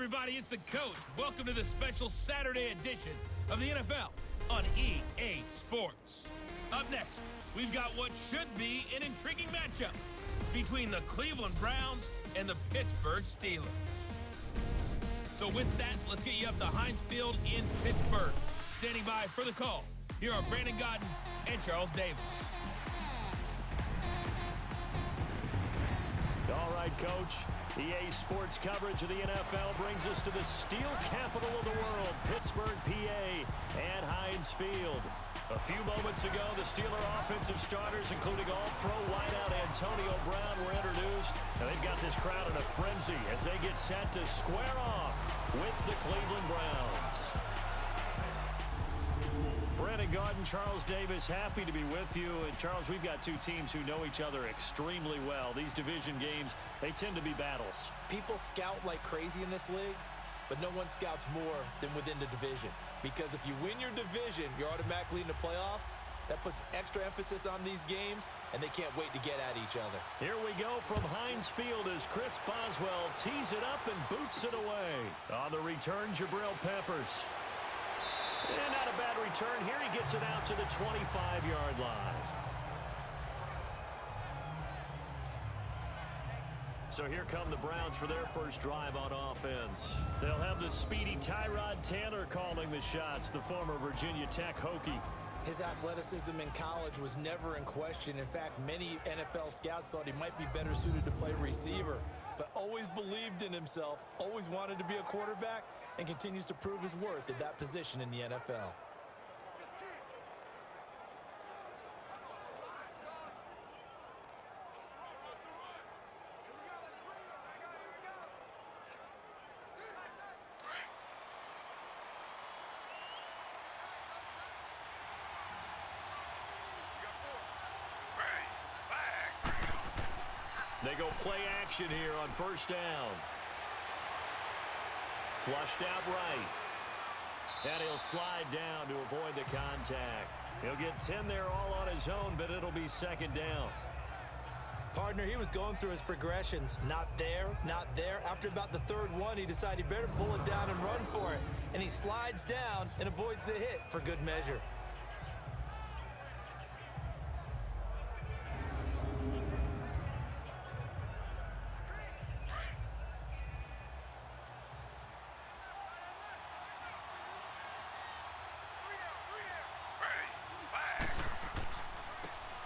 everybody, it's the coach. Welcome to the special Saturday edition of the NFL on EA Sports. Up next, we've got what should be an intriguing matchup between the Cleveland Browns and the Pittsburgh Steelers. So with that, let's get you up to Heinz Field in Pittsburgh. Standing by for the call, here are Brandon Godden and Charles Davis. All right, Coach. EA Sports coverage of the NFL brings us to the steel capital of the world, Pittsburgh, PA, and Heinz Field. A few moments ago, the Steeler offensive starters, including all-pro wideout Antonio Brown, were introduced. And they've got this crowd in a frenzy as they get set to square off with the Cleveland Browns. Brandon Godden, Charles Davis, happy to be with you. And Charles, we've got two teams who know each other extremely well. These division games, they tend to be battles. People scout like crazy in this league, but no one scouts more than within the division. Because if you win your division, you're automatically in the playoffs. That puts extra emphasis on these games, and they can't wait to get at each other. Here we go from Heinz Field as Chris Boswell tees it up and boots it away. On the return, Jabril Peppers. And not a bad return here. He gets it out to the 25-yard line. So here come the Browns for their first drive on offense. They'll have the speedy Tyrod Taylor calling the shots, the former Virginia Tech Hokie. His athleticism in college was never in question. In fact, many NFL scouts thought he might be better suited to play receiver, but always believed in himself, always wanted to be a quarterback, and continues to prove his worth at that position in the NFL. They go play action here on first down. Flushed out right. And he'll slide down to avoid the contact. He'll get 10 there all on his own, but it'll be second down. Partner, he was going through his progressions. Not there, not there. After about the third one, he decided he better pull it down and run for it. And he slides down and avoids the hit for good measure.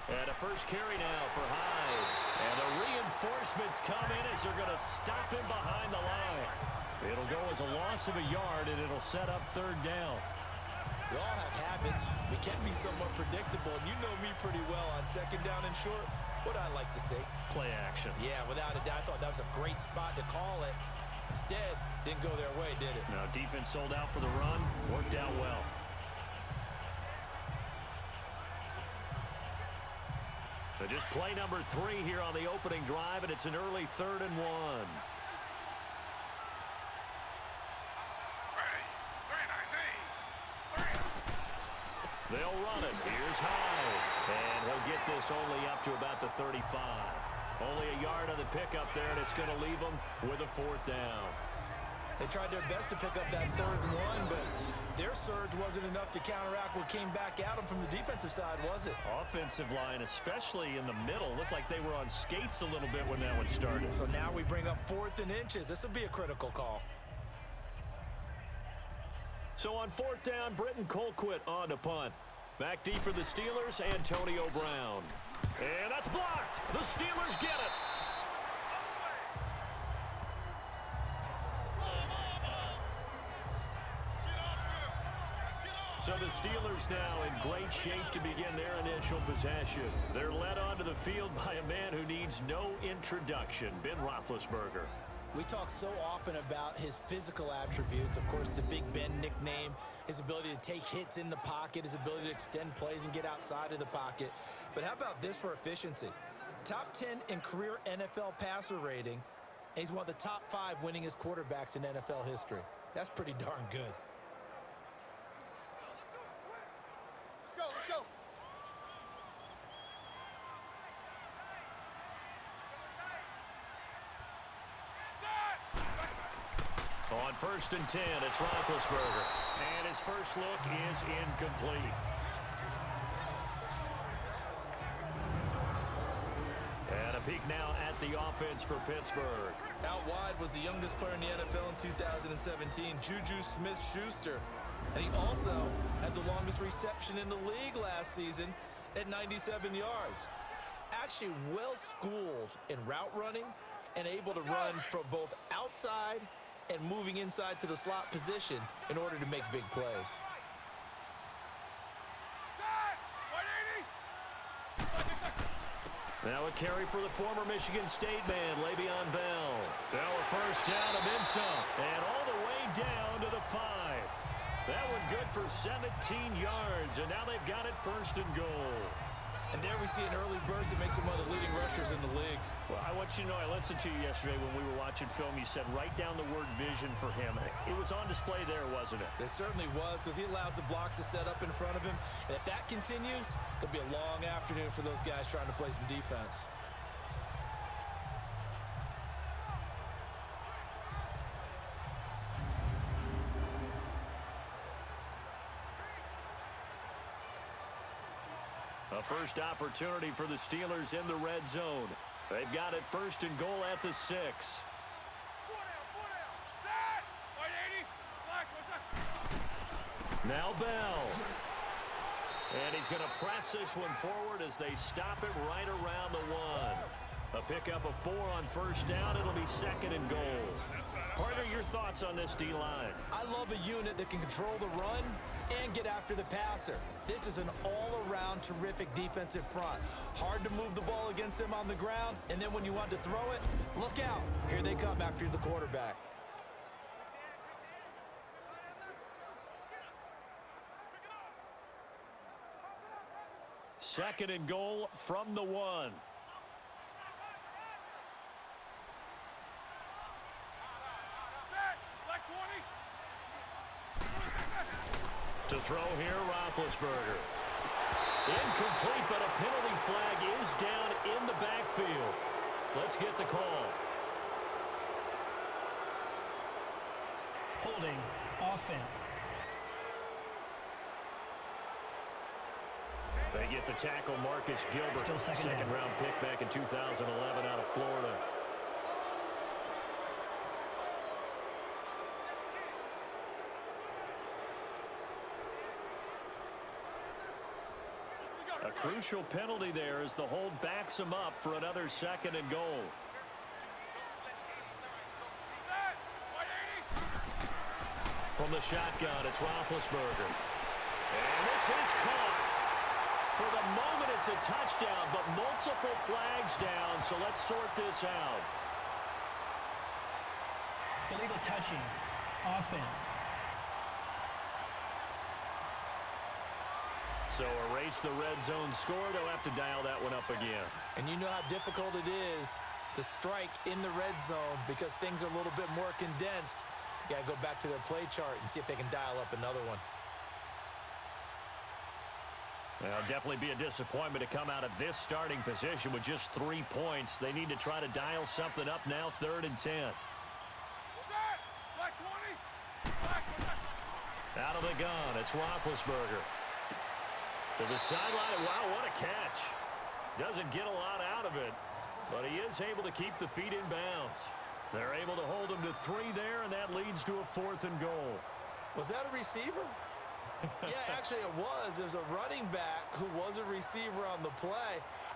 And a first carry now for Hyde. And the reinforcements come in as they're going to stop him behind the line. It'll go as a loss of a yard, and it'll set up third down. We all have habits. We can be somewhat predictable. And you know me pretty well on second down and short. What I like to say? Play action. Yeah, without a doubt. I thought that was a great spot to call it. Instead, didn't go their way, did it? No, defense sold out for the run. Worked out well. So just play number 3 here on the opening drive, and it's an early 3rd and 1. They'll run it. Here's Hyde. And he'll get this only up to about the 35. Only a yard on the pickup there, and it's going to leave them with a 4th down. They tried their best to pick up that 3rd and 1, but their surge wasn't enough to counteract what came back at them from the defensive side, was it? Offensive line, especially in the middle, looked like they were on skates a little bit when that one started. So now we bring up 4th and inches. This will be a critical call. So on 4th down, Britton Colquitt on to punt. Back deep for the Steelers, Antonio Brown. And that's blocked. The Steelers get it. So the Steelers now in great shape to begin their initial possession. They're led onto the field by a man who needs no introduction, Ben Roethlisberger. We talk so often about his physical attributes. Of course, the Big Ben nickname, his ability to take hits in the pocket, his ability to extend plays and get outside of the pocket. But how about this for efficiency? Top 10 in career NFL passer rating, and he's one of the top 5 winningest quarterbacks in NFL history. That's pretty darn good. On 1st and 10, it's Roethlisberger. And his first look is incomplete. And a peek now at the offense for Pittsburgh. Out wide was the youngest player in the NFL in 2017, Juju Smith-Schuster. And he also had the longest reception in the league last season at 97 yards. Actually well-schooled in route running and able to run from both outside and moving inside to the slot position in order to make big plays. Now a carry for the former Michigan State man, Le'Veon Bell. Now a first down and then some. And all the way down to the 5. That one good for 17 yards. And now they've got it 1st and goal. And there we see an early burst that makes him one of the leading rushers in the league. Well, I want you to know, I listened to you yesterday when we were watching film. You said write down the word vision for him. It was on display there, wasn't it? It certainly was, because he allows the blocks to set up in front of him. And if that continues, it'll be a long afternoon for those guys trying to play some defense. A first opportunity for the Steelers in the red zone. They've got it 1st and goal at the 6. Now Bell. And he's going to press this one forward as they stop it right around the 1. A pickup of 4 on 1st down. It'll be 2nd and goal. Partner, your thoughts on this D-line? I love a unit that can control the run and get after the passer. This is an all-around terrific defensive front. Hard to move the ball against them on the ground, and then when you want to throw it, look out. Here they come after the quarterback. Second and goal from the 1. To throw here, Roethlisberger. Incomplete, but a penalty flag is down in the backfield. Let's get the call. Holding offense. They get the tackle, Marcus Gilbert. Still second round pick back in 2011 out of Florida. A crucial penalty there as the hold backs him up for another 2nd and goal. From the shotgun, it's Roethlisberger. And this is caught. For the moment, it's a touchdown, but multiple flags down, so let's sort this out. Illegal touching. Offense. So erase the red zone score. They'll have to dial that one up again. And you know how difficult it is to strike in the red zone because things are a little bit more condensed. You got to go back to their play chart and see if they can dial up another one. Well, definitely be a disappointment to come out of this starting position with just 3 points. They need to try to dial something up now, 3rd and 10. Out of the gun, it's Roethlisberger. To the sideline. Wow, what a catch. Doesn't get a lot out of it, but he is able to keep the feet in bounds. They're able to hold him to 3 there, and that leads to a 4th and goal. Was that a receiver? Yeah, actually it was. There's a running back who was a receiver on the play.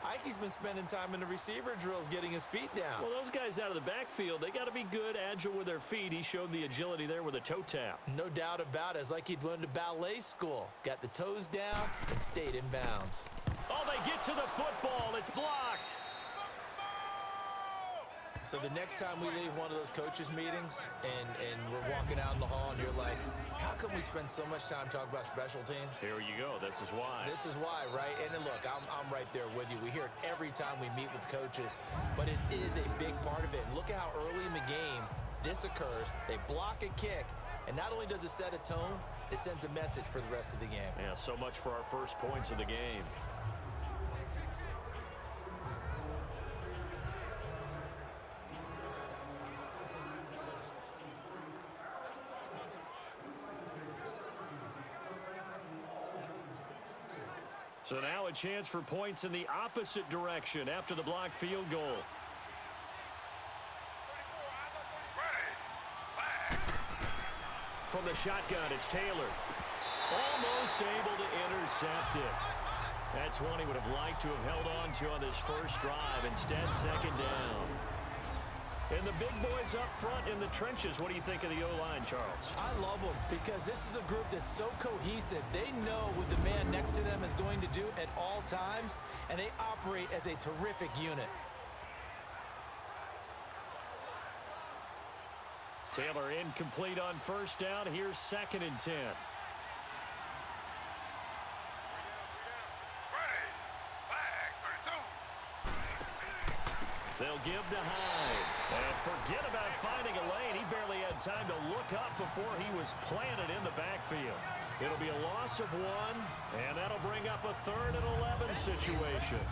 I think he's been spending time in the receiver drills getting his feet down. Well, those guys out of the backfield, they got to be good, agile with their feet. He showed the agility there with a toe tap. No doubt about it. It's like he'd went to ballet school. Got the toes down and stayed in bounds. Oh, they get to the football. It's blocked. So the next time we leave one of those coaches meetings and we're walking out in the hall and you're like, how come we spend so much time talking about special teams? Here you go. This is why. This is why, right? And then look, I'm right there with you. We hear it every time we meet with coaches, but it is a big part of it. And look at how early in the game this occurs. They block a kick, and not only does it set a tone, it sends a message for the rest of the game. Yeah, so much for our first points of the game. So now a chance for points in the opposite direction after the blocked field goal. From the shotgun, it's Taylor. Almost able to intercept it. That's one he would have liked to have held on to on this first drive. Instead, second down. And the big boys up front in the trenches. What do you think of the O-line, Charles? I love them because this is a group that's so cohesive. They know what the man next to them is going to do at all times, and they operate as a terrific unit. Taylor incomplete on first down. Here's 2nd and 10. They'll give to Hyde. And forget about finding a lane. He barely had time to look up before he was planted in the backfield. It'll be a loss of 1, and that'll bring up a 3rd and 11 situation.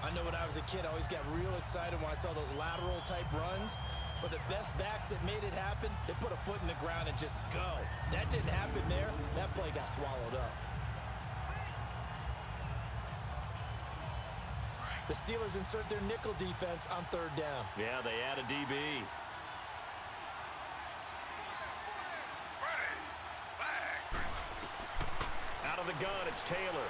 I know when I was a kid, I always got real excited when I saw those lateral-type runs. But the best backs that made it happen, they put a foot in the ground and just go. That didn't happen there. That play got swallowed up. The Steelers insert their nickel defense on 3rd down. Yeah, they add a DB. Out of the gun, it's Taylor.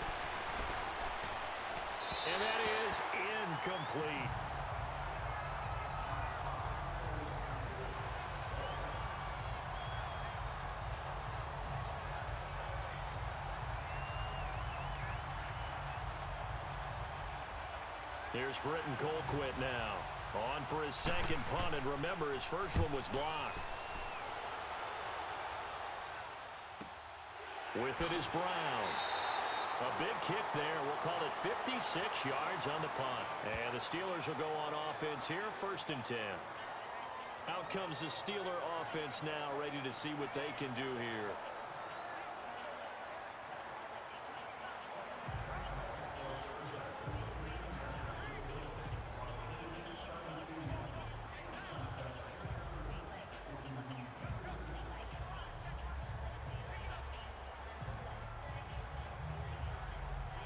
And that is incomplete. Here's Britton Colquitt now. On for his 2nd punt, and remember, his first one was blocked. With it is Brown. A big kick there. We'll call it 56 yards on the punt. And the Steelers will go on offense here, 1st and 10. Out comes the Steeler offense now, ready to see what they can do here.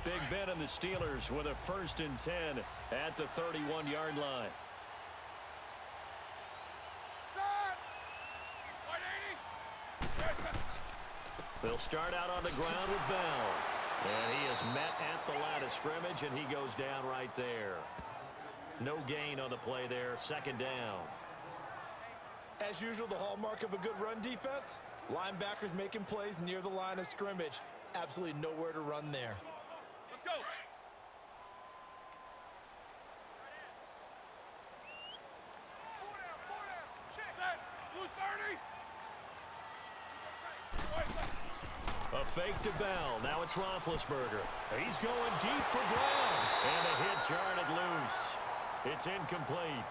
Big Ben and the Steelers with a 1st and 10 at the 31-yard line. They'll start out on the ground with Bell. And he is met at the line of scrimmage, and he goes down right there. No gain on the play there, 2nd down. As usual, the hallmark of a good run defense, linebackers making plays near the line of scrimmage. Absolutely nowhere to run there. Let's go. A fake to Bell. Now it's Roethlisberger. He's going deep for Brown. And a hit jarred it loose. It's incomplete.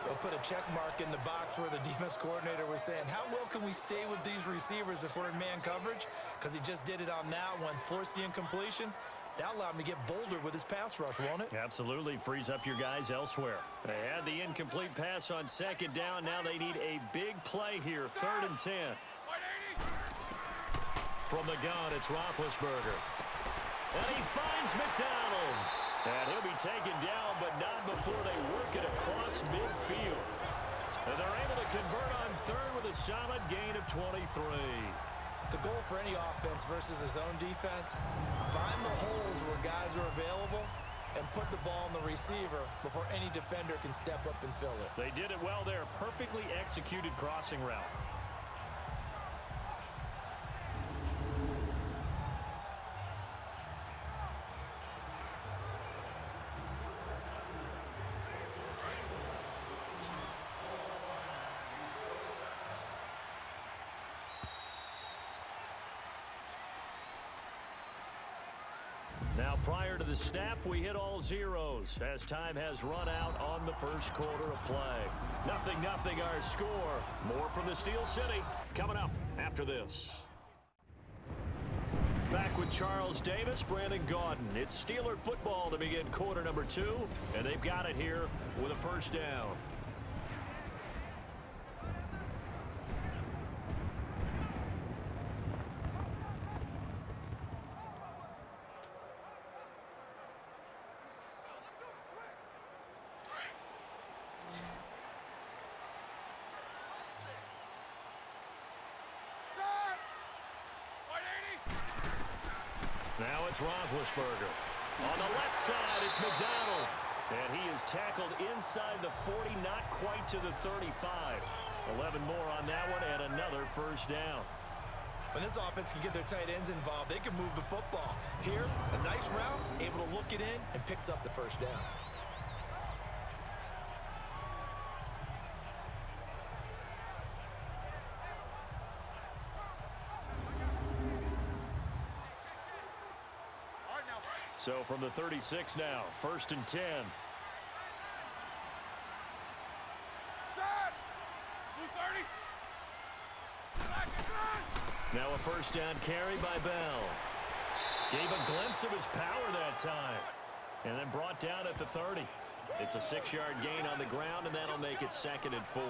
They'll put a check mark in the box where the defense coordinator was saying, how well can we stay with these receivers if we're in man coverage? Because he just did it on that one, forced the incompletion. That'll allow him to get bolder with his pass rush, won't it? Absolutely. Frees up your guys elsewhere. They had the incomplete pass on 2nd down. Now they need a big play here, 3rd and 10. From the gun, it's Roethlisberger. And he finds McDonald. And he'll be taken down, but not before they work it across midfield. And they're able to convert on 3rd with a solid gain of 23. The goal for any offense versus his own defense, find the holes where guys are available and put the ball on the receiver before any defender can step up and fill it. They did it well there. Perfectly executed crossing route. Now, prior to the snap, we hit all zeros as time has run out on the first quarter of play. 0-0 our score. More from the Steel City coming up after this. Back with Charles Davis, Brandon Gaudin. It's Steeler football to begin quarter number 2, and they've got it here with a first down. Now it's Roethlisberger. On the left side, it's McDonald. And he is tackled inside the 40, not quite to the 35. 11 more on that one and another first down. When this offense can get their tight ends involved, they can move the football. Here, a nice route, able to look it in, and picks up the first down. So from the 36 now, 1st and 10. Now a first down carry by Bell. Gave a glimpse of his power that time. And then brought down at the 30. It's a 6-yard gain on the ground, and that'll make it 2nd and 4.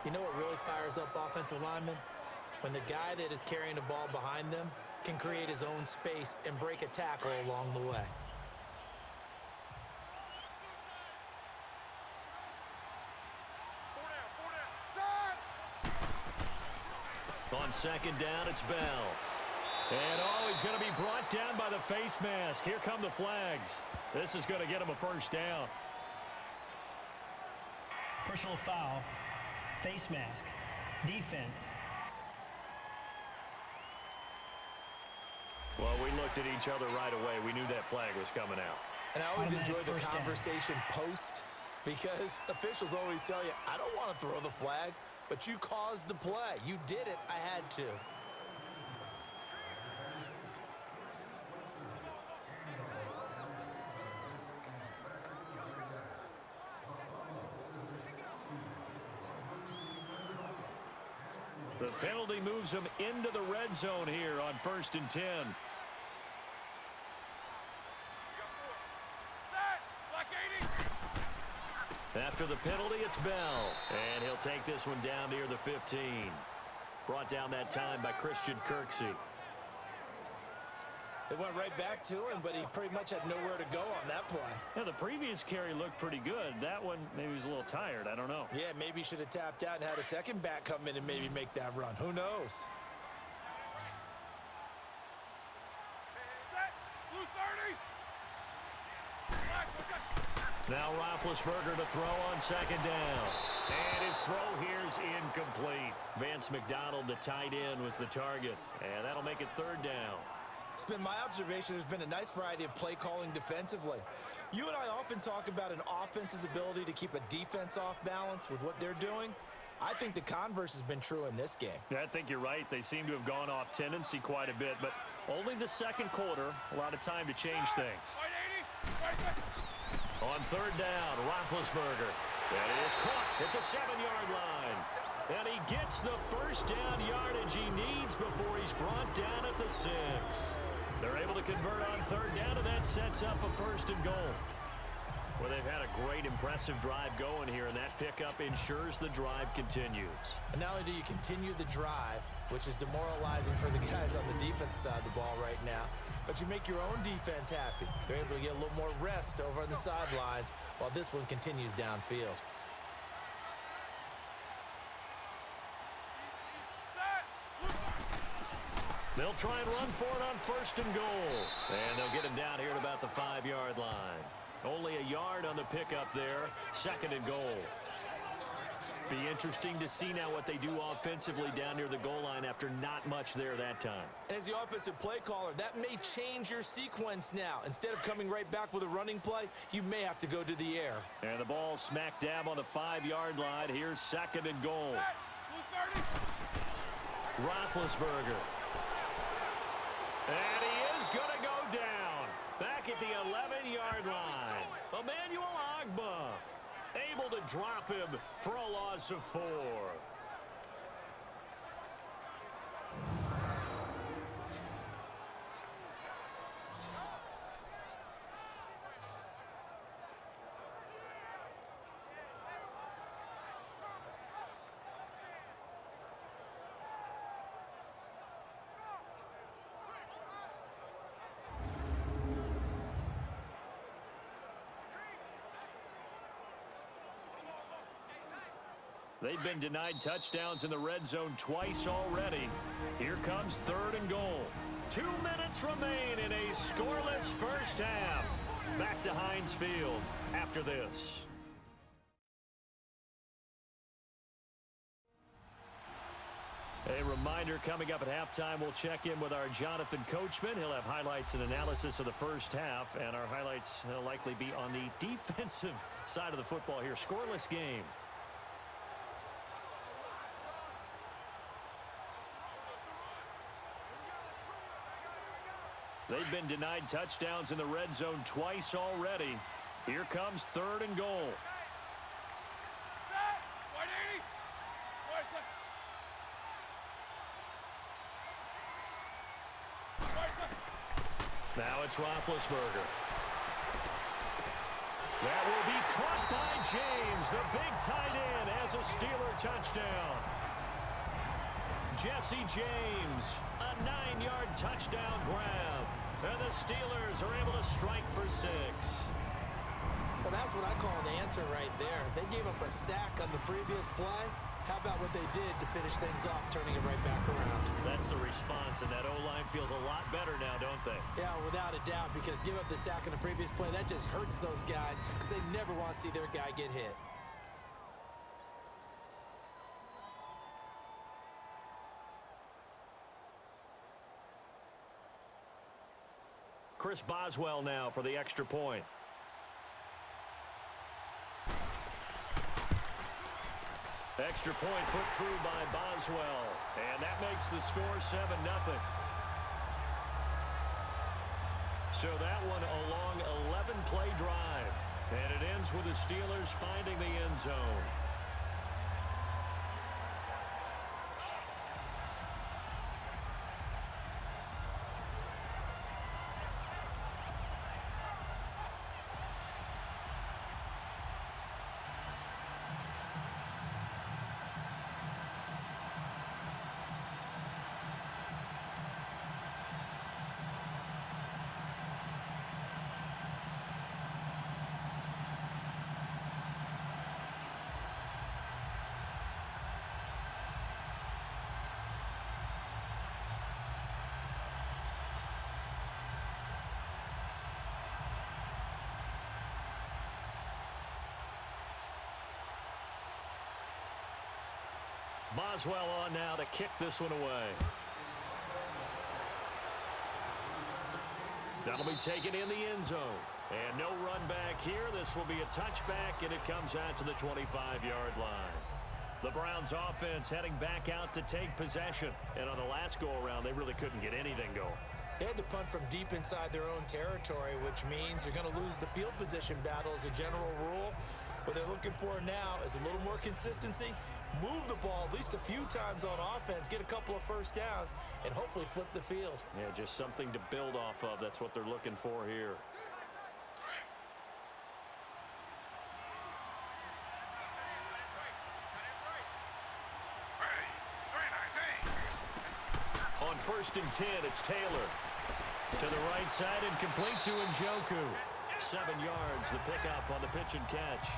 You know what really fires up offensive linemen? When the guy that is carrying the ball behind them can create his own space and break a tackle along the way. On 2nd down, it's Bell. And he's going to be brought down by the face mask. Here come the flags. This is going to get him a first down. Personal foul, face mask, defense. Well, we looked at each other right away. We knew that flag was coming out. And I always enjoy the first conversation post, because officials always tell you, I don't want to throw the flag, but you caused the play. You did it. I had to. The penalty moves him into the red zone here on 1st and 10. After the penalty, it's Bell. And he'll take this one down near the 15. Brought down that time by Christian Kirksey. They went right back to him, but he pretty much had nowhere to go on that play. Yeah, the previous carry looked pretty good. That one, maybe he was a little tired. I don't know. Yeah, maybe he should have tapped out and had a second back come in and maybe make that run. Who knows? Now Roethlisberger to throw on 2nd down. And his throw here is incomplete. Vance McDonald, the tight end, was the target. And that'll make it 3rd down. It's been my observation there's been a nice variety of play calling defensively. You and I often talk about an offense's ability to keep a defense off balance with what they're doing. I think the converse has been true in this game. Yeah, I think you're right. They seem to have gone off tendency quite a bit, but only the 2nd quarter, a lot of time to change things. On 3rd down, Roethlisberger. That is caught at the 7-yard line. And he gets the first down yardage he needs before he's brought down at the 6. They're able to convert on 3rd down, and that sets up a 1st and goal. Well, they've had a great, impressive drive going here, and that pickup ensures the drive continues. And not only do you continue the drive, which is demoralizing for the guys on the defensive side of the ball right now, but you make your own defense happy. They're able to get a little more rest over on the sidelines while this one continues downfield. They'll try and run for it on 1st and goal. And they'll get him down here at about the 5-yard line. Only a yard on the pickup there. 2nd and goal. Be interesting to see now what they do offensively down near the goal line after not much there that time. As the offensive play caller, that may change your sequence now. Instead of coming right back with a running play, you may have to go to the air. And the ball smack dab on the 5-yard line. Here's 2nd and goal. Roethlisberger. And he is going to go down. Back at the 11-yard line. Emmanuel Ogbah able to drop him for a loss of 4. They've been denied touchdowns in the red zone twice already. Here comes 3rd and goal. 2 minutes remain in a scoreless first half. Back to Heinz Field after this. A reminder, coming up at halftime, we'll check in with our Jonathan Coachman. He'll have highlights and analysis of the first half, and our highlights will likely be on the defensive side of the football here. Scoreless game. They've been denied touchdowns in the red zone twice already. Here comes 3rd and goal. Now it's Roethlisberger. That will be caught by James. The big tight end has a Steeler touchdown. Jesse James, a 9-yard touchdown grab. And the Steelers are able to strike for 6. Well, that's what I call an answer right there. They gave up a sack on the previous play. How about what they did to finish things off, turning it right back around? That's the response, and that O-line feels a lot better now, don't they? Yeah, without a doubt, because give up the sack on the previous play, that just hurts those guys because they never want to see their guy get hit. Chris Boswell now for the extra point. Extra point put through by Boswell. And that makes the score 7-0. So that one a long 11-play drive. And it ends with the Steelers finding the end zone. Boswell on now to kick this one away. That'll be taken in the end zone. And no run back here. This will be a touchback, and it comes out to the 25-yard line. The Browns offense heading back out to take possession. And on the last go-around, they really couldn't get anything going. They had to punt from deep inside their own territory, which means you're going to lose the field position battle as a general rule. What they're looking for now is a little more consistency. Move the ball at least a few times on offense, get a couple of first downs, and hopefully flip the field. Yeah, just something to build off of. That's what they're looking for here. On 1st and 10, it's Taylor. To the right side and complete to Njoku. 7 yards, the pickup on the pitch and catch.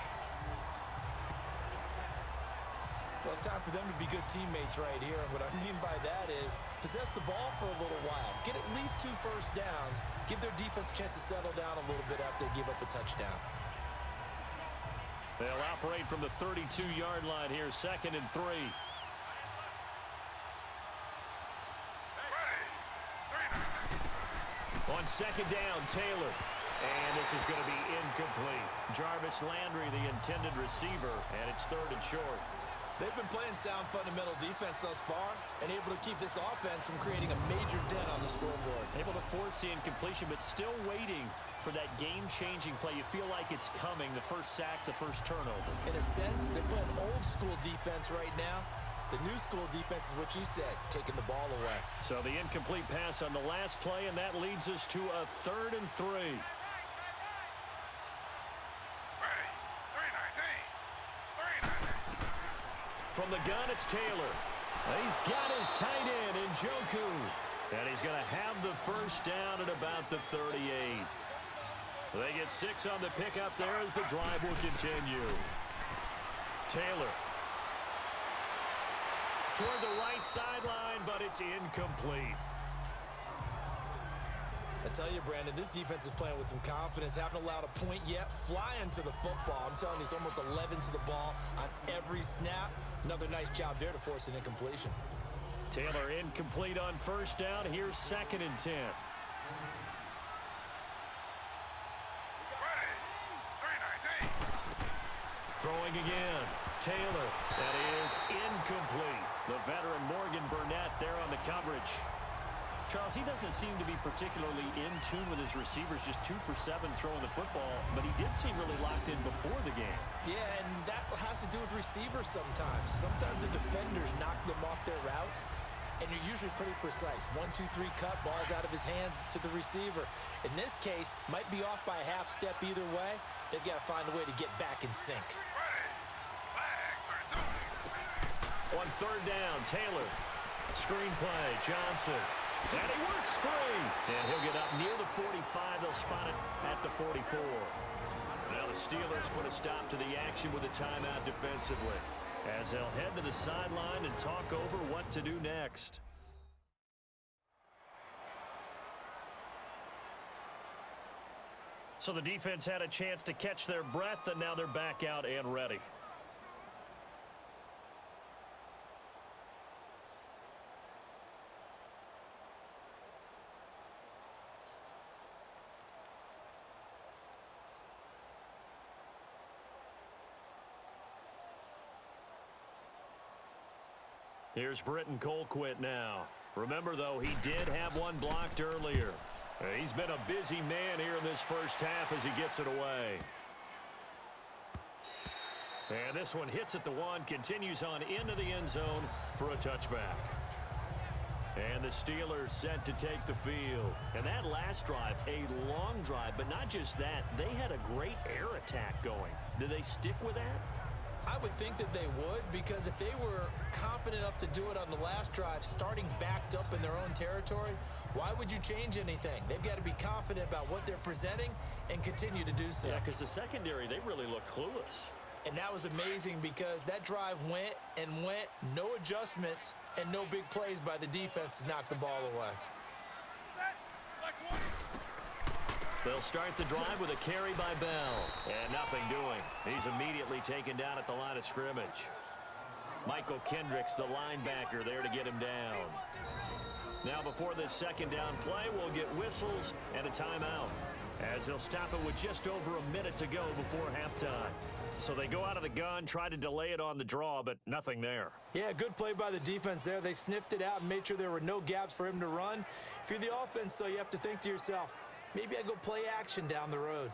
Well, it's time for them to be good teammates right here. And what I mean by that is possess the ball for a little while. Get at least 2 first downs. Give their defense a chance to settle down a little bit after they give up a touchdown. They'll operate from the 32-yard line here, 2nd and 3. On 2nd down, Taylor. And this is going to be incomplete. Jarvis Landry, the intended receiver, and it's 3rd and short. They've been playing sound fundamental defense thus far and able to keep this offense from creating a major dent on the scoreboard. Able to force the incompletion, but still waiting for that game-changing play. You feel like it's coming, the first sack, the first turnover. In a sense, they're playing old-school defense right now. The new-school defense is what you said, taking the ball away. So the incomplete pass on the last play, and that leads us to a 3rd and 3. From the gun, it's Taylor. He's got his tight end, Njoku. And he's going to have the first down at about the 38. They get 6 on the pickup there as the drive will continue. Taylor. Toward the right sideline, but it's incomplete. I tell you, Brandon, this defense is playing with some confidence. Haven't allowed a point yet. Flying to the football. I'm telling you, it's almost 11 to the ball on every snap. Another nice job there to force an incompletion. Taylor incomplete on first down. Here's 2nd and 10. Throwing again. Taylor. That is incomplete. The veteran Morgan Burnett there on the coverage. Charles, he doesn't seem to be particularly in tune with his receivers, just 2 for 7 throwing the football, but he did seem really locked in before the game. Yeah, and that has to do with receivers sometimes. Sometimes the defenders knock them off their routes, and you're usually pretty precise. 1, 2, 3 cut, ball's out of his hands to the receiver. In this case, might be off by a half step either way. They've got to find a way to get back in sync. On 3rd down, Taylor. Screenplay, Johnson. And he works free. And he'll get up near the 45. They'll spot it at the 44. Now the Steelers put a stop to the action with a timeout defensively, as they'll head to the sideline and talk over what to do next. So the defense had a chance to catch their breath, and now they're back out and ready. Here's Britton Colquitt now. Remember, though, he did have one blocked earlier. He's been a busy man here in this first half as he gets it away. And this one hits at the 1, continues on into the end zone for a touchback. And the Steelers set to take the field. And that last drive, a long drive, but not just that. They had a great air attack going. Do they stick with that? I would think that they would, because if they were confident enough to do it on the last drive, starting backed up in their own territory, why would you change anything? They've got to be confident about what they're presenting and continue to do so. Yeah, because the secondary, they really look clueless. And that was amazing because that drive went and went, no adjustments and no big plays by the defense to knock the ball away. They'll start the drive with a carry by Bell. And nothing doing. He's immediately taken down at the line of scrimmage. Michael Kendricks, the linebacker, there to get him down. Now before this second down play, we'll get whistles and a timeout, as they'll stop it with just over a minute to go before halftime. So they go out of the gun, try to delay it on the draw, but nothing there. Yeah, good play by the defense there. They sniffed it out and made sure there were no gaps for him to run. If you're the offense, though, you have to think to yourself, maybe I go play action down the road.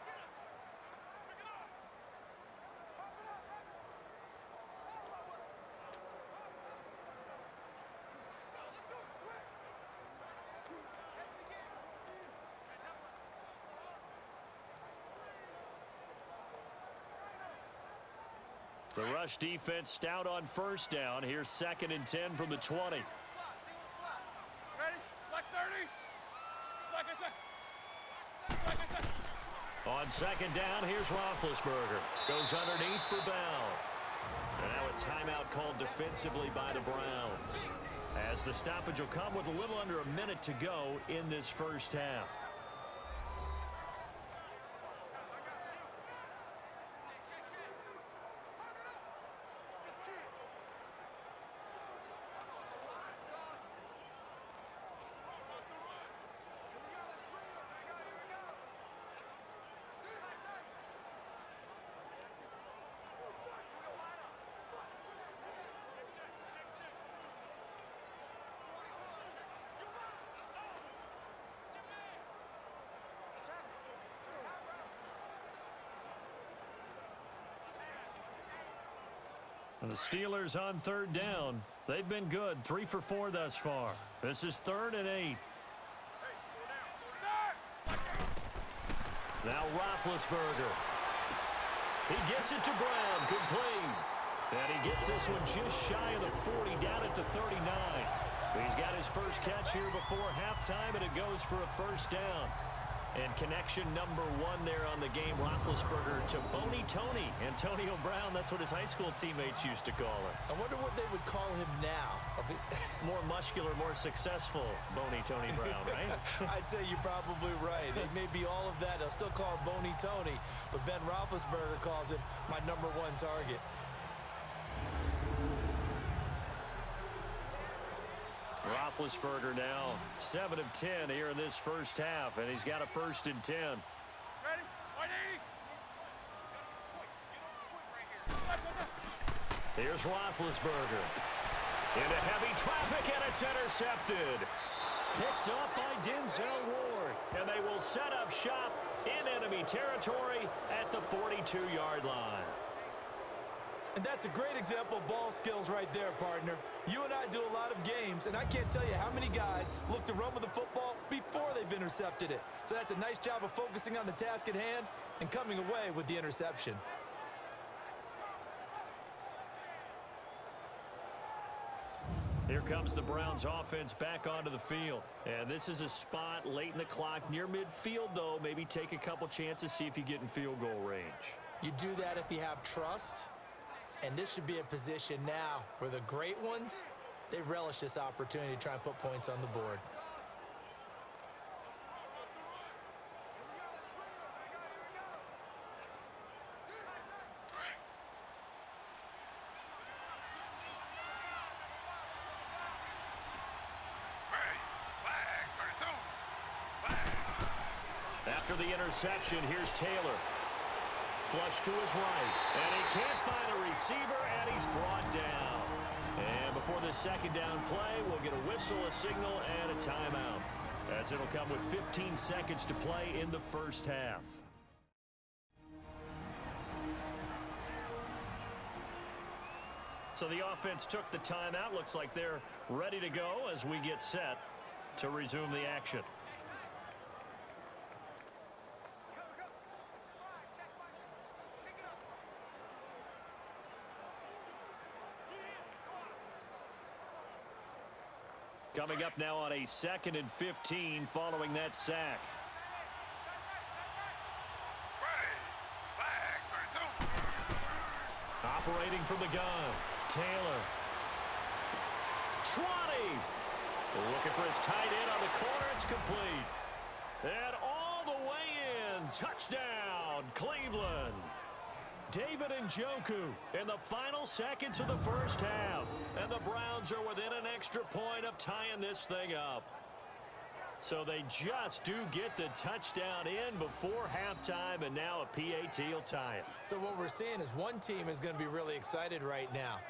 The rush defense stout on first down. Here's 2nd and 10 from the 20. Ready? Like 30. Like I said. On second down, here's Roethlisberger. Goes underneath for Bell. And now a timeout called defensively by the Browns, as the stoppage will come with a little under a minute to go in this first half. And the Steelers on third down. They've been good, 3 for 4 thus far. This is 3rd and 8. Now Roethlisberger. He gets it to Brown, complete. And he gets this one just shy of the 40, down at the 39. He's got his first catch here before halftime, and it goes for a first down. And connection number 1 there on the game, Roethlisberger to Boney Tony. Antonio Brown, that's what his high school teammates used to call him. I wonder what they would call him now. More muscular, more successful Boney Tony Brown, right? I'd say you're probably right. It may be all of that. They'll still call him Boney Tony, but Ben Roethlisberger calls him my #1 target. Roethlisberger now 7 of 10 here in this first half, and he's got a 1st and 10. Ready? Here's Roethlisberger. Into heavy traffic, and it's intercepted. Picked up by Denzel Ward, and they will set up shop in enemy territory at the 42-yard line. And that's a great example of ball skills right there, partner. You and I do a lot of games, and I can't tell you how many guys look to run with the football before they've intercepted it. So that's a nice job of focusing on the task at hand and coming away with the interception. Here comes the Browns offense back onto the field. And this is a spot late in the clock near midfield, though. Maybe take a couple chances, see if you get in field goal range. You do that if you have trust. And this should be a position now where the great ones, they relish this opportunity to try and put points on the board. After the interception, here's Taylor. Flush to his right, and he can't find a receiver, and he's brought down. And before the 2nd down play, we'll get a whistle, a signal, and a timeout, as it'll come with 15 seconds to play in the first half. So the offense took the timeout. Looks like they're ready to go as we get set to resume the action. Coming up now on a 2nd and 15 following that sack. Operating from the gun, Taylor. 20. Looking for his tight end on the corner. It's complete. And all the way in. Touchdown, Cleveland. David Njoku in the final seconds of the first half. And the Browns are within an extra point of tying this thing up. So they just do get the touchdown in before halftime, and now a PAT will tie it. So what we're seeing is one team is going to be really excited right now.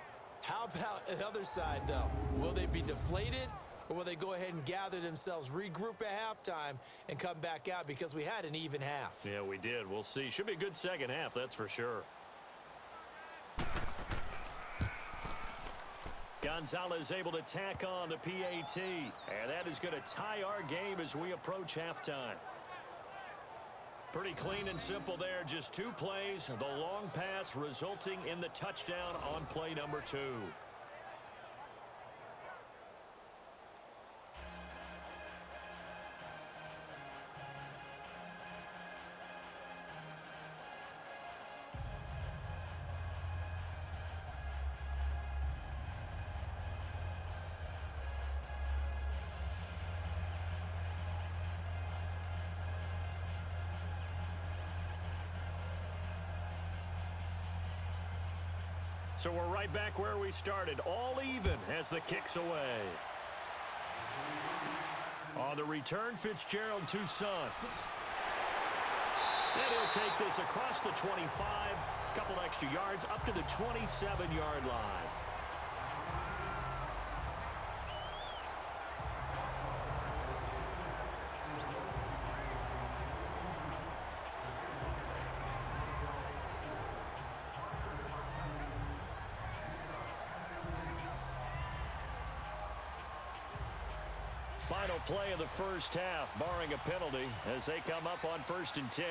How about the other side, though? Will they be deflated, or will they go ahead and gather themselves, regroup at halftime, and come back out because we had an even half? Yeah, we did. We'll see. Should be a good 2nd half, that's for sure. Gonzalez able to tack on the PAT, and that is going to tie our game as we approach halftime. Pretty clean and simple there. Just 2 plays, the long pass resulting in the touchdown on play number 2. So we're right back where we started, all even as the kick's away. On the return, Fitzgerald to Son. And he'll take this across the 25, couple extra yards up to the 27-yard line. Final play of the first half, barring a penalty, as they come up on 1st and 10.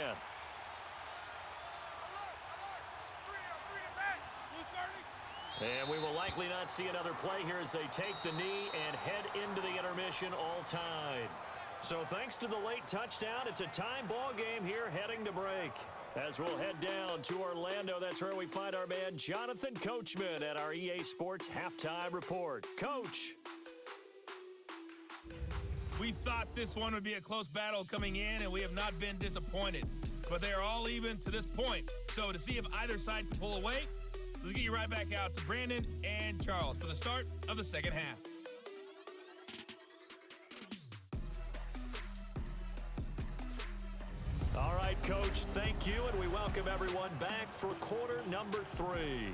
And we will likely not see another play here as they take the knee and head into the intermission all tied. So thanks to the late touchdown, it's a time ball game here heading to break. As we'll head down to Orlando, that's where we find our man Jonathan Coachman at our EA Sports Halftime Report. Coach. We thought this one would be a close battle coming in, and we have not been disappointed. But they are all even to this point. So to see if either side can pull away, let's get you right back out to Brandon and Charles for the start of the second half. All right, Coach, thank you, and we welcome everyone back for quarter number 3.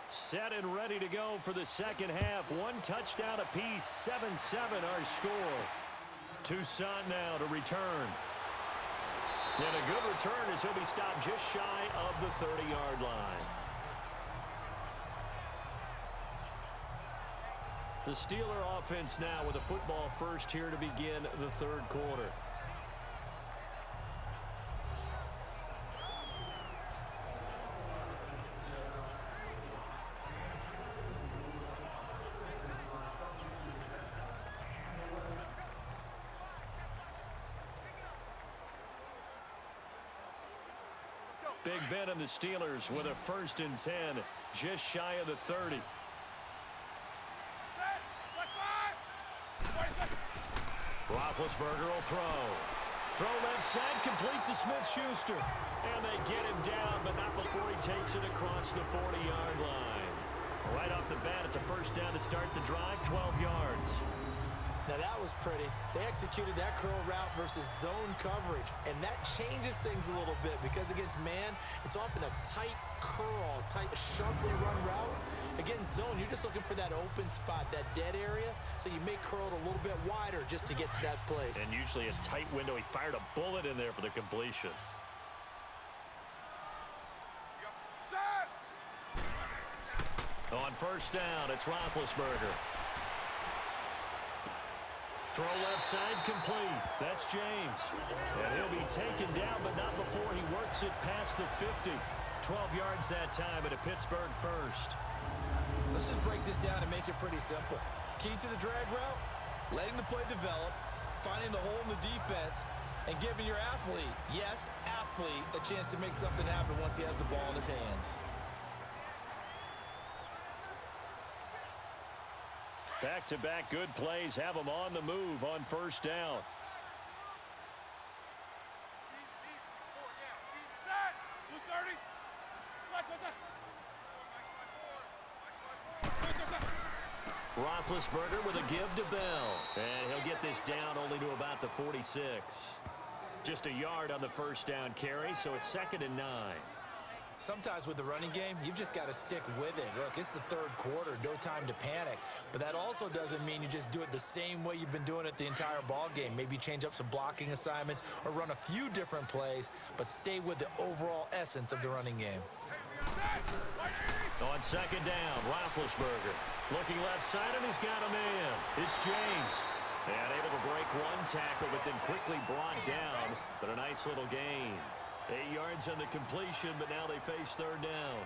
Set and ready to go for the second half. One touchdown apiece, 7-7 our score. Toussaint now to return. And a good return as he'll be stopped just shy of the 30-yard line. The Steeler offense now with a football first here to begin the third quarter. Big Ben and the Steelers with a 1st and 10, just shy of the 30. Roethlisberger will throw. Throw left side, complete to Smith-Schuster. And they get him down, but not before he takes it across the 40-yard line. Right off the bat, it's a 1st down to start the drive, 12 yards. Now that was pretty. They executed that curl route versus zone coverage, and that changes things a little bit because against man, it's often a tight curl, tight, sharply run route. Against zone, you're just looking for that open spot, that dead area, so you may curl it a little bit wider just to get to that place. And usually a tight window. He fired a bullet in there for the completion. On 1st down, it's Roethlisberger. Throw left side complete. That's James. And he'll be taken down, but not before he works it past the 50. 12 yards that time at a Pittsburgh 1st. Let's just break this down and make it pretty simple. Key to the drag route, letting the play develop, finding the hole in the defense, and giving your athlete, yes, athlete, a chance to make something happen once he has the ball in his hands. Back-to-back good plays have them on the move on 1st down. Roethlisberger with a give to Bell. And he'll get this down only to about the 46. Just a yard on the 1st down carry, so it's 2nd and 9. Sometimes with the running game, you've just got to stick with it. Look, it's the third quarter, no time to panic. But that also doesn't mean you just do it the same way you've been doing it the entire ball game. Maybe change up some blocking assignments or run a few different plays, but stay with the overall essence of the running game. On 2nd down, Roethlisberger looking left side, and he's got a man. It's James. And able to break one tackle, but then quickly brought down. But a nice little gain. 8 yards on the completion, but now they face 3rd down.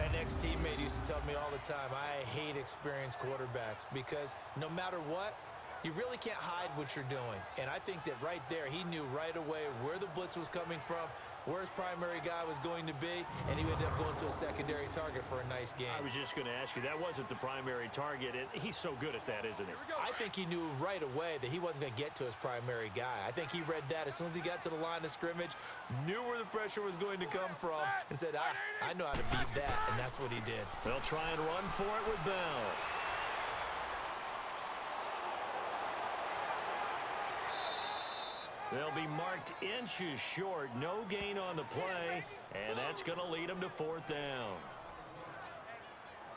An ex-teammate used to tell me all the time, I hate experienced quarterbacks because no matter what, You really can't hide what you're doing. And I think that right there, he knew right away where the blitz was coming from, where his primary guy was going to be, and he ended up going to a secondary target for a nice game. I was just going to ask you, that wasn't the primary target, and he's so good at that, isn't he? I think he knew right away that he wasn't going to get to his primary guy. I think he read that as soon as he got to the line of scrimmage, knew where the pressure was going to come from, and said, I know how to beat that, and that's what he did. They'll try and run for it with Bell. They'll be marked inches short. No gain on the play, and that's going to lead them to 4th down.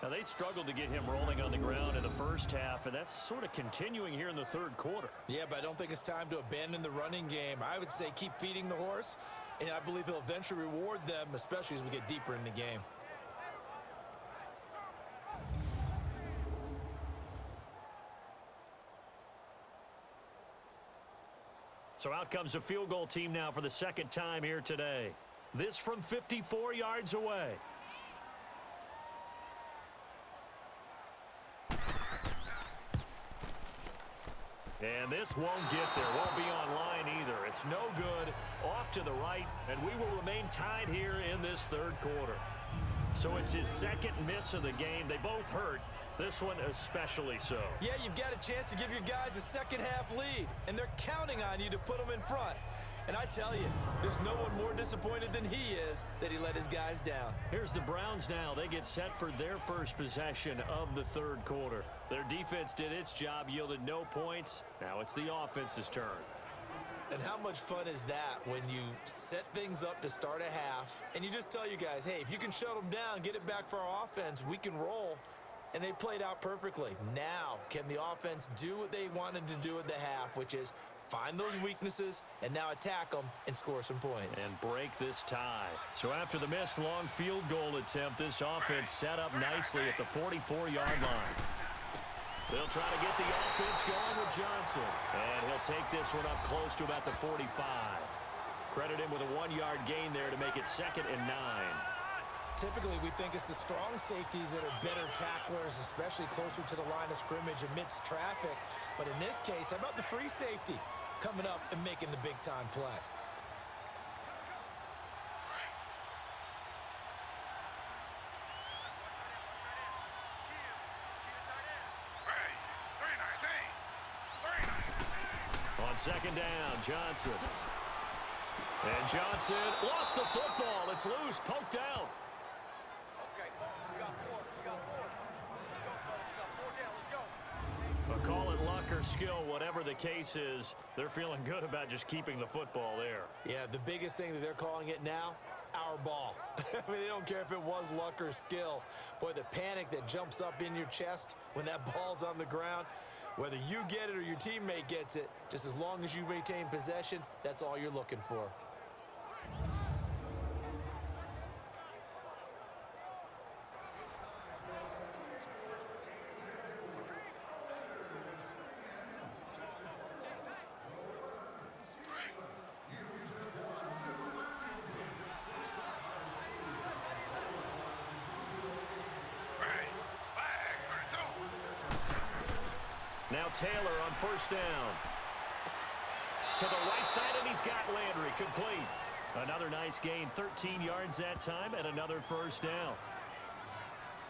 Now, they struggled to get him rolling on the ground in the first half, and that's sort of continuing here in the 3rd quarter. Yeah, but I don't think it's time to abandon the running game. I would say keep feeding the horse, and I believe he'll eventually reward them, especially as we get deeper in the game. So out comes a field goal team now for the 2nd time here today. This from 54 yards away. And this won't get there. Won't be on line either. It's no good. Off to the right, and we will remain tied here in this 3rd quarter. So it's his 2nd miss of the game. They both hurt. This one especially so. Yeah, you've got a chance to give your guys a second-half lead, and they're counting on you to put them in front. And I tell you, there's no one more disappointed than he is that he let his guys down. Here's the Browns now. They get set for their first possession of the 3rd quarter. Their defense did its job, yielded no points. Now it's the offense's turn. And how much fun is that when you set things up to start a half, and you just tell your guys, hey, if you can shut them down, get it back for our offense, we can roll. And they played out perfectly. Now, can the offense do what they wanted to do at the half, which is find those weaknesses and now attack them and score some points. And break this tie. So after the missed long field goal attempt, this offense set up nicely at the 44-yard line. They'll try to get the offense going with Johnson. And he'll take this one up close to about the 45. Credit him with a 1-yard gain there to make it 2nd and 9. Typically, we think it's the strong safeties that are better tacklers, especially closer to the line of scrimmage amidst traffic. But in this case, how about the free safety coming up and making the big-time play? On 2nd down, Johnson. And Johnson lost the football. It's loose, poked out. But call it luck or skill, whatever the case is, they're feeling good about just keeping the football there. Yeah, the biggest thing that they're calling it now, our ball. I mean, they don't care if it was luck or skill. Boy, the panic that jumps up in your chest when that ball's on the ground, whether you get it or your teammate gets it, just as long as you maintain possession, that's all you're looking for. Now Taylor on 1st down. To the right side, and he's got Landry complete. Another nice gain, 13 yards that time, and another 1st down.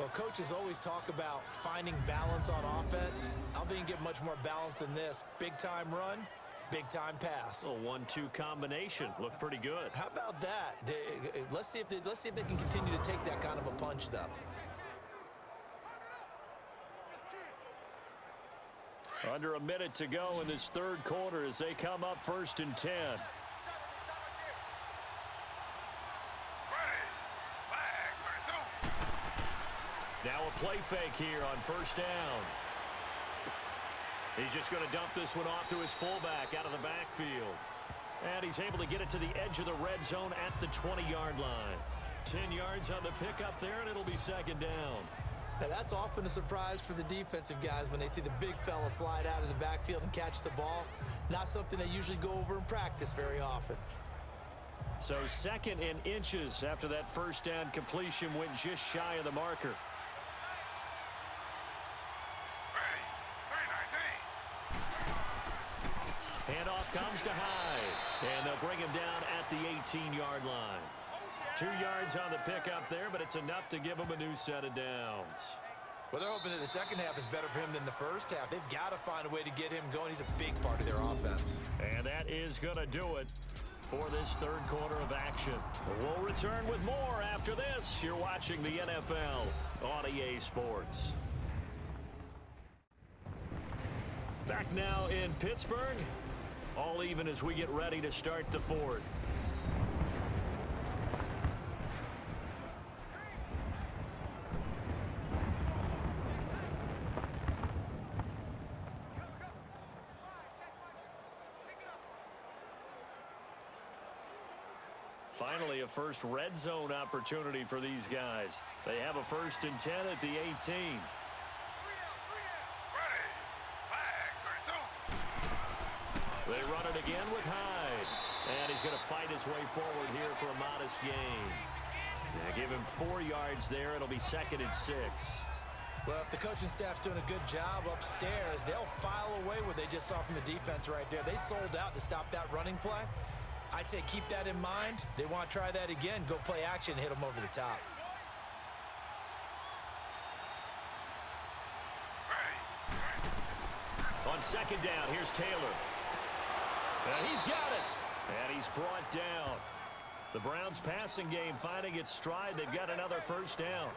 Well, coaches always talk about finding balance on offense. I don't think you can get much more balance than this. Big-time run, big-time pass. A 1-2 combination. Looked pretty good. How about that? Let's see if they can continue to take that kind of a punch, though. Under a minute to go in this 3rd quarter as they come up 1st and 10. Now a play fake here on 1st down. He's just going to dump this one off to his fullback out of the backfield. And he's able to get it to the edge of the red zone at the 20-yard line. 10 yards on the pickup there, and it'll be 2nd down. Now, that's often a surprise for the defensive guys when they see the big fella slide out of the backfield and catch the ball. Not something they usually go over in practice very often. So 2nd and inches after that 1st down completion went just shy of the marker. comes to Hyde. And they'll bring him down at the 18-yard line. 2 yards on the pickup there, but it's enough to give him a new set of downs. Well, they're hoping that the second half is better for him than the first half. They've got to find a way to get him going. He's a big part of their offense. And that is going to do it for this third quarter of action. We'll return with more after this. You're watching the NFL on EA Sports. Back now in Pittsburgh. All even as we get ready to start the fourth. Finally, a first red zone opportunity for these guys. They have a 1st and 10 at the 18. They run it again with Hyde. And he's going to fight his way forward here for a modest gain. Give him 4 yards there. It'll be 2nd and 6. Well, if the coaching staff's doing a good job upstairs, they'll file away what they just saw from the defense right there. They sold out to stop that running play. I'd say keep that in mind. They want to try that again. Go play action, hit them over the top. On 2nd down, here's Taylor. And he's got it. And he's brought down. The Browns passing game finding its stride. They've got another 1st down.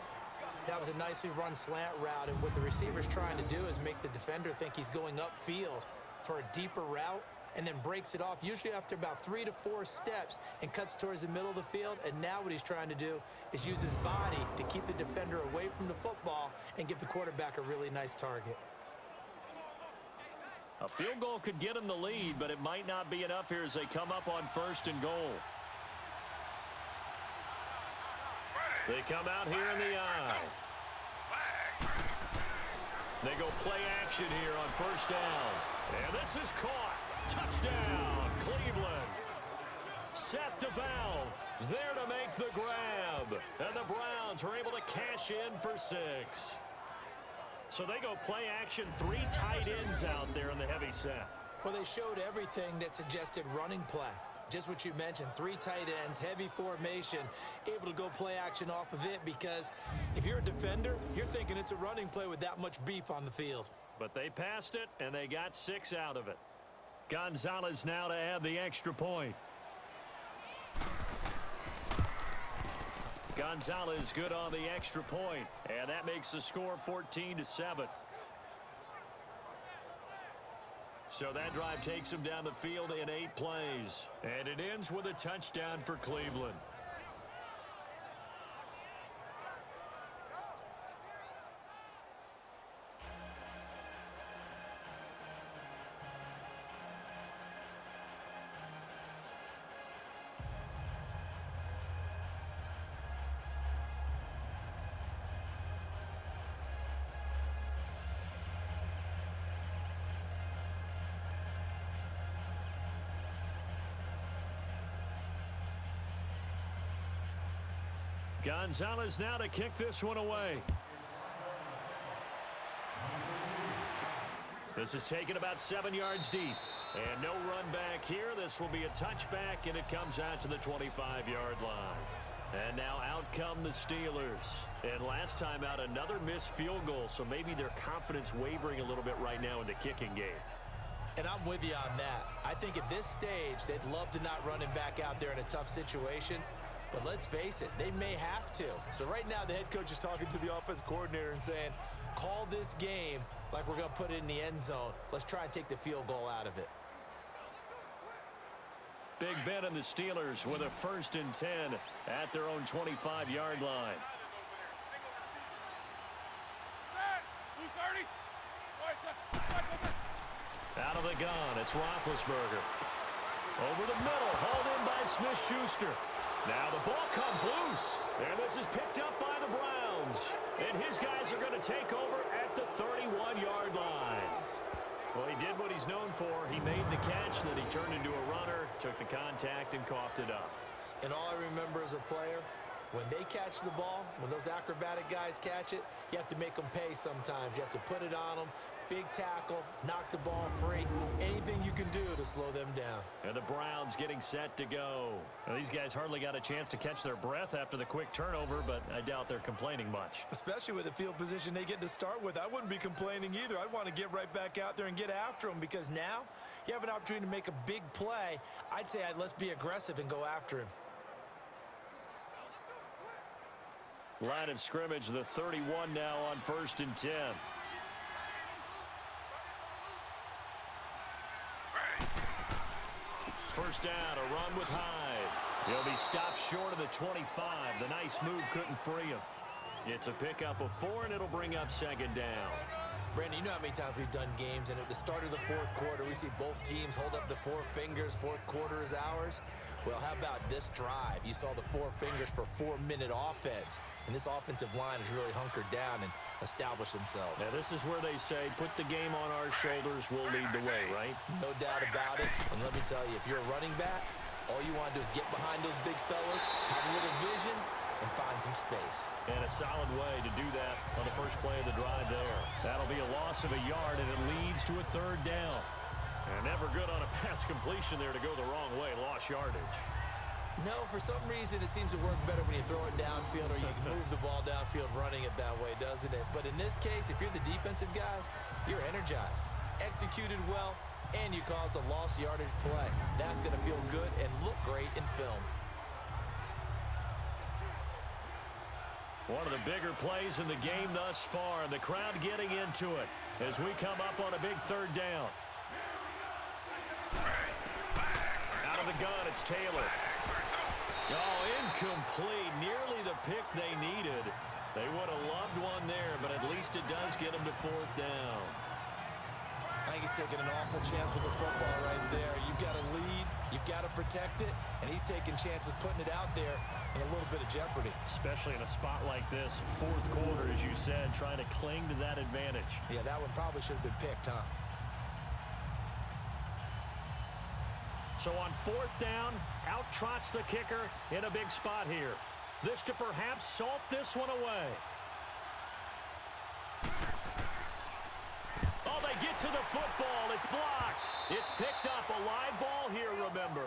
That was a nicely run slant route, and what the receiver's trying to do is make the defender think he's going upfield for a deeper route, and then breaks it off, usually after about 3 to 4 steps, and cuts towards the middle of the field. And now what he's trying to do is use his body to keep the defender away from the football and give the quarterback a really nice target. A field goal could get him the lead, but it might not be enough here as they come up on 1st and goal. They come out here in the eye. They go play action here on 1st down. And this is caught. Touchdown, Cleveland. Set to Valve. There to make the grab. And the Browns are able to cash in for 6. So they go play action, 3 tight ends out there in the heavy set. Well, they showed everything that suggested running play. Just what you mentioned, 3 tight ends, heavy formation, able to go play action off of it, because if you're a defender, you're thinking it's a running play with that much beef on the field. But they passed it, and they got 6 out of it. Gonzalez now to add the extra point. Gonzalez good on the extra point, and that makes the score 14-7. So that drive takes him down the field in 8 plays, and it ends with a touchdown for Cleveland. Gonzalez now to kick this one away. This is taken about 7 yards deep. And no run back here. This will be a touchback, and it comes out to the 25-yard line. And now out come the Steelers. And last time out, another missed field goal, so maybe their confidence wavering a little bit right now in the kicking game. And I'm with you on that. I think at this stage, they'd love to not run him back out there in a tough situation. But let's face it, they may have to. So right now, the head coach is talking to the offense coordinator and saying, call this game like we're going to put it in the end zone. Let's try and take the field goal out of it. Big Ben and the Steelers with a 1st and 10 at their own 25-yard line. Out of the gun, it's Roethlisberger. Over the middle, hauled in by Smith-Schuster. Now the ball comes loose, and this is picked up by the Browns. And his guys are going to take over at the 31-yard line. Well, he did what he's known for. He made the catch, then he turned into a runner, took the contact, and coughed it up. And all I remember as a player, when they catch the ball, when those acrobatic guys catch it, you have to make them pay sometimes. You have to put it on them, big tackle, knock the ball free. Anything you can do to slow them down. And the Browns getting set to go. Well, these guys hardly got a chance to catch their breath after the quick turnover, but I doubt they're complaining much. Especially with the field position they get to start with. I wouldn't be complaining either. I'd want to get right back out there and get after them, because now you have an opportunity to make a big play. I'd say let's be aggressive and go after him. Line of scrimmage, the 31 now on 1st and 10. First down, a run with Hyde. He'll be stopped short of the 25. The nice move couldn't free him. It's a pickup of 4, and it'll bring up 2nd down. Brandon, you know how many times we've done games, and at the start of the 4th quarter, we see both teams hold up the 4 fingers, 4th quarter is ours. Well, how about this drive? You saw the 4 fingers for 4-minute offense, and this offensive line has really hunkered down and established themselves. Now, this is where they say, put the game on our shoulders, we'll lead the way, right? No doubt about it, and let me tell you, if you're a running back, all you want to do is get behind those big fellas, have a little vision, and find some space. And a solid way to do that on the first play of the drive there. That'll be a loss of a yard, and it leads to a 3rd down. And never good on a pass completion there to go the wrong way. Lost yardage. No, for some reason, it seems to work better when you throw it downfield, or you can move the ball downfield running it that way, doesn't it? But in this case, if you're the defensive guys, you're energized, executed well, and you caused a lost yardage play. That's going to feel good and look great in film. One of the bigger plays in the game thus far, and the crowd getting into it as we come up on a big 3rd down. Out of the gun, it's Taylor. Oh, incomplete. Nearly the pick they needed. They would have loved one there, but at least it does get them to 4th down. I think he's taking an awful chance with the football right there. You've got to lead, you've got to protect it, and he's taking chances putting it out there in a little bit of jeopardy. Especially in a spot like this, 4th quarter, as you said, trying to cling to that advantage. Yeah, that one probably should have been picked, huh? So on 4th down, out trots the kicker in a big spot here. This to perhaps salt this one away. Oh, they get to the football. It's blocked. It's picked up. A live ball here, remember.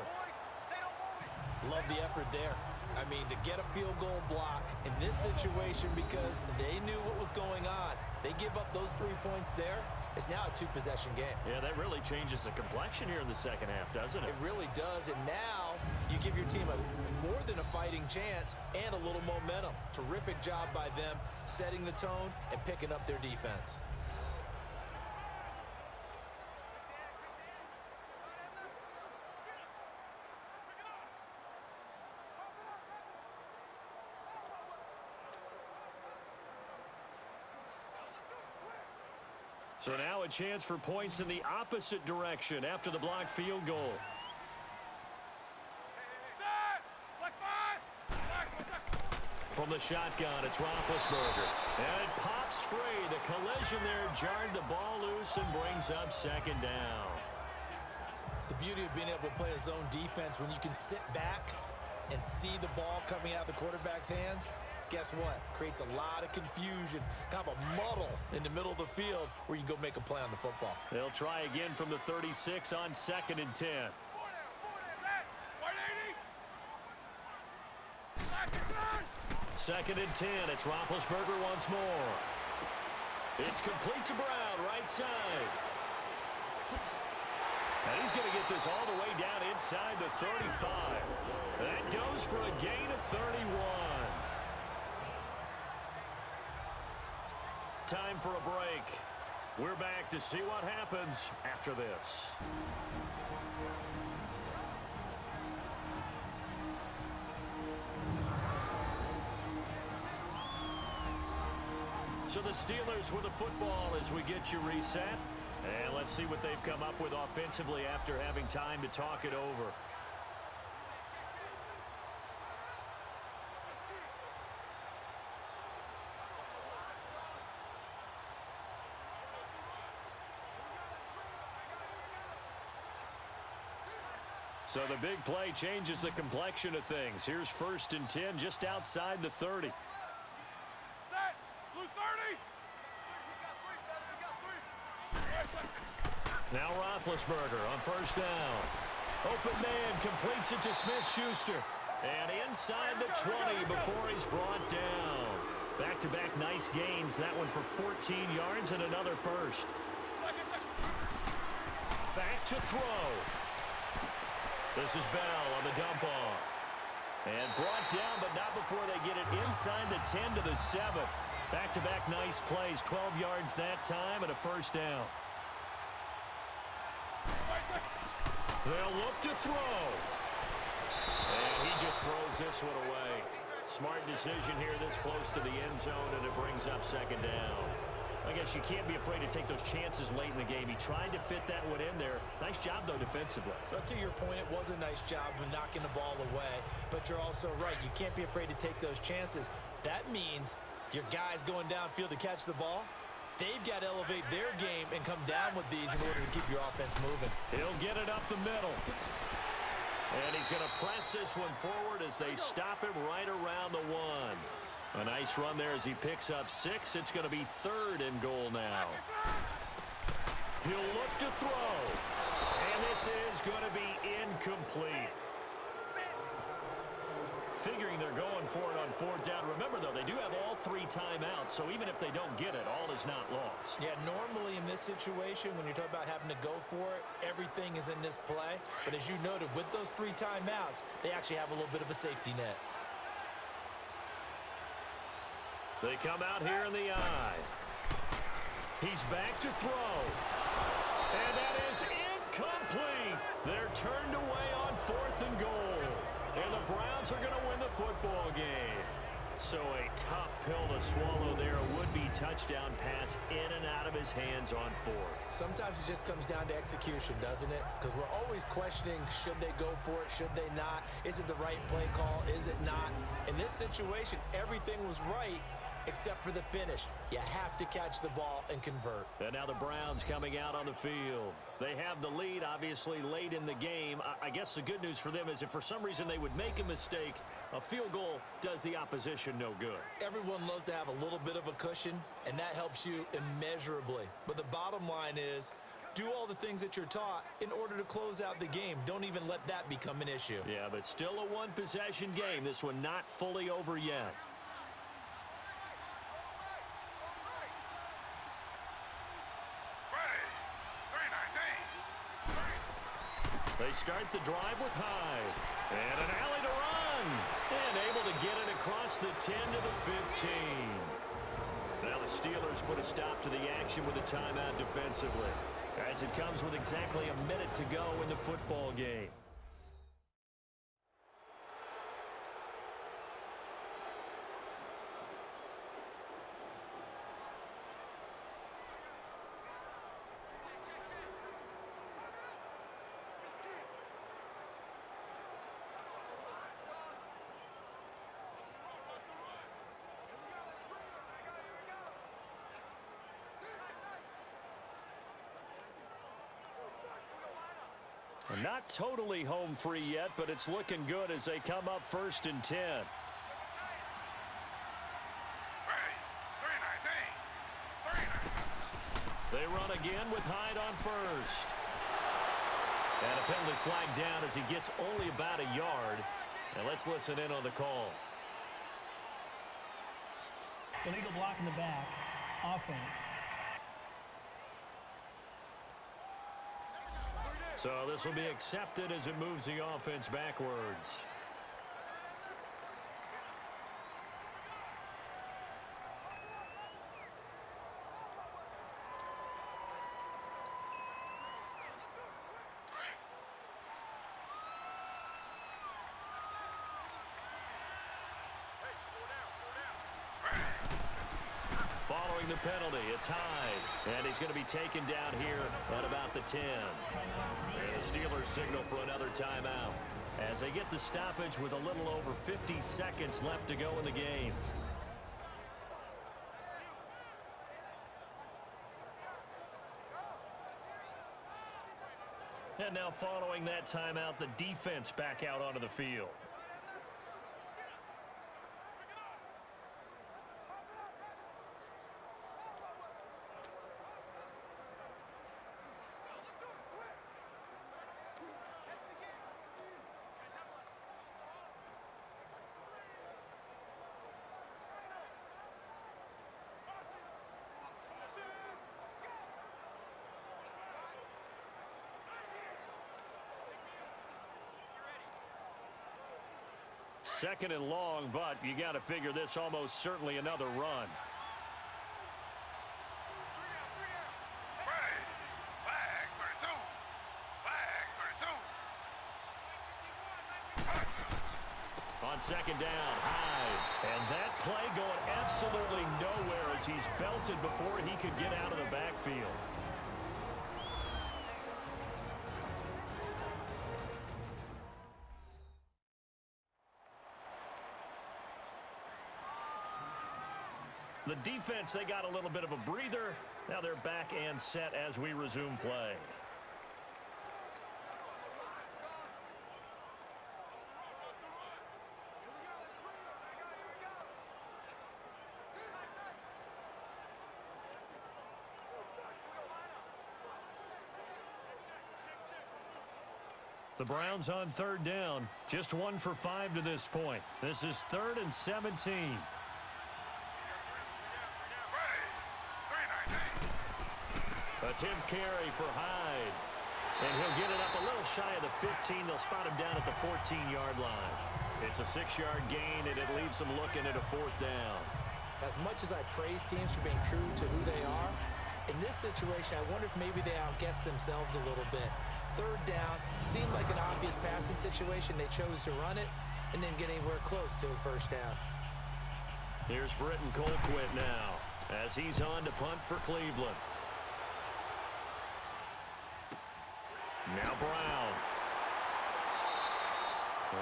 Love the effort there. I mean, to get a field goal block in this situation, because they knew what was going on. They give up those 3 points there. It's now a 2-possession game. Yeah, that really changes the complexion here in the second half, doesn't it? It really does, and now you give your team more than a fighting chance and a little momentum. Terrific job by them, setting the tone and picking up their defense. So now a chance for points in the opposite direction after the blocked field goal. From the shotgun, it's Roethlisberger. And it pops free. The collision there jarred the ball loose and brings up 2nd down. The beauty of being able to play a zone defense, when you can sit back and see the ball coming out of the quarterback's hands, guess what? Creates a lot of confusion, kind of a muddle in the middle of the field where you can go make a play on the football. They'll try again from the 36 on 2nd and 10. Second and 10. It's Roethlisberger once more. It's complete to Brown, right side. And he's going to get this all the way down inside the 35. That goes for a gain of 31. Time for a break. We're back to see what happens after this. So the Steelers with the football as we get you reset. And let's see what they've come up with offensively after having time to talk it over. So the big play changes the complexion of things. Here's 1st and 10 just outside the 30. Now Roethlisberger on first down. Open man completes it to Smith-Schuster. And inside the 20 before he's brought down. Back-to-back nice gains. That one for 14 yards and another first. Back to throw. This is Bell on the dump-off. And brought down, but not before they get it inside the 10 to the 7. Back-to-back nice plays. 12 yards that time and a first down. They'll look to throw. And he just throws this one away. Smart decision here this close to the end zone, and it brings up second down. I guess you can't be afraid to take those chances late in the game. He tried to fit that one in there. Nice job, though, defensively. But to your point, it was a nice job of knocking the ball away. But you're also right. You can't be afraid to take those chances. That means your guys going downfield to catch the ball, they've got to elevate their game and come down with these in order to keep your offense moving. He'll get it up the middle. And he's going to press this one forward as they stop him right around the 1. A nice run there as he picks up 6. It's going to be 3rd and goal now. He'll look to throw. And this is going to be incomplete. Figuring they're going for it on 4th down. Remember, though, they do have all 3 timeouts, so even if they don't get it, all is not lost. Yeah, normally in this situation, when you're talking about having to go for it, everything is in this play. But as you noted, with those 3 timeouts, they actually have a little bit of a safety net. They come out here in the eye. He's back to throw. And that is incomplete. They're turned away on 4th and goal. And the Browns are going to win the football game. So a tough pill to swallow there. A would-be touchdown pass in and out of his hands on 4th. Sometimes it just comes down to execution, doesn't it? Because we're always questioning, should they go for it, should they not? Is it the right play call, is it not? In this situation, everything was right except for the finish. You have to catch the ball and convert. And now the Browns coming out on the field. They have the lead, obviously, late in the game. I guess the good news for them is if for some reason they would make a mistake, a field goal does the opposition no good. Everyone loves to have a little bit of a cushion, and that helps you immeasurably. But the bottom line is, do all the things that you're taught in order to close out the game. Don't even let that become an issue. Yeah, but still a one-possession game. This one not fully over yet. They start the drive with Hyde. And an alley to run. And able to get it across the 10 to the 15. Now the Steelers put a stop to the action with a timeout defensively, as it comes with exactly a minute to go in the football game. Not totally home free yet, but it's looking good as they come up 1st and 10. They run again with Hyde on first. And a penalty flag down as he gets only about a yard. And let's listen in on the call. Illegal block in the back. Offense. So this will be accepted as it moves the offense backwards. Following the penalty, it's Hyde. And he's going to be taken down here at about the 10. And the Steelers signal for another timeout as they get the stoppage with a little over 50 seconds left to go in the game. And now following that timeout, the defense back out onto the field. Second and long, but you got to figure this almost certainly another run. On second down, Hyde. And that play going absolutely nowhere as he's belted before he could get out of the backfield. The defense, they got a little bit of a breather. Now they're back and set as we resume play. The Browns on third down. Just 1 for 5 to this point. This is 3rd and 17. Attempt carry for Hyde. And he'll get it up a little shy of the 15. They'll spot him down at the 14-yard line. It's a 6-yard gain, and it leaves them looking at a 4th down. As much as I praise teams for being true to who they are, in this situation, I wonder if maybe they outguessed themselves a little bit. 3rd down seemed like an obvious passing situation. They chose to run it and didn't get anywhere close to the 1st down. Here's Britton Colquitt now as he's on to punt for Cleveland. Now Brown.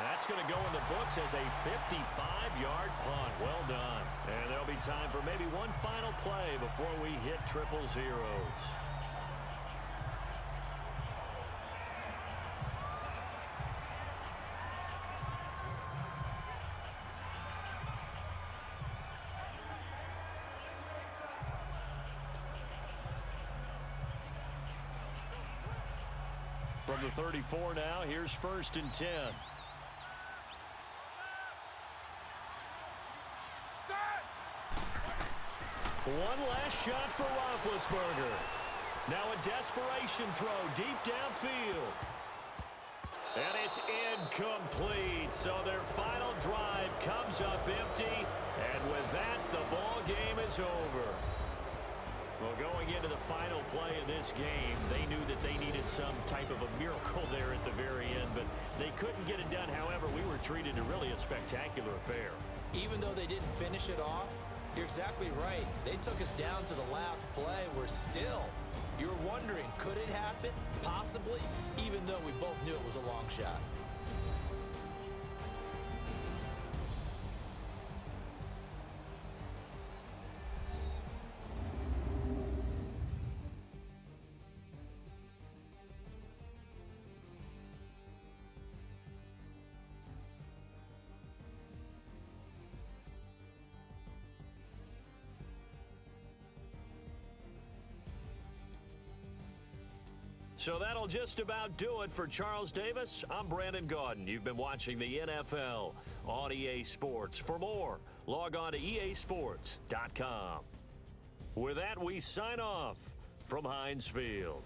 That's going to go in the books as a 55-yard punt. Well done. And there'll be time for maybe one final play before we hit triple zeros. From the 34 now, here's 1st and 10. One last shot for Roethlisberger. Now a desperation throw deep downfield. And it's incomplete. So their final drive comes up empty. And with that, the ball game is over. Well, going into the final play of this game, they knew that they needed some type of a miracle there at the very end, but they couldn't get it done. However, we were treated to really a spectacular affair. Even though they didn't finish it off, you're exactly right. They took us down to the last play. You're wondering, could it happen? Possibly, even though we both knew it was a long shot. So that'll just about do it for Charles Davis. I'm Brandon Gaudin. You've been watching the NFL on EA Sports. For more, log on to easports.com. With that, we sign off from Heinz Field.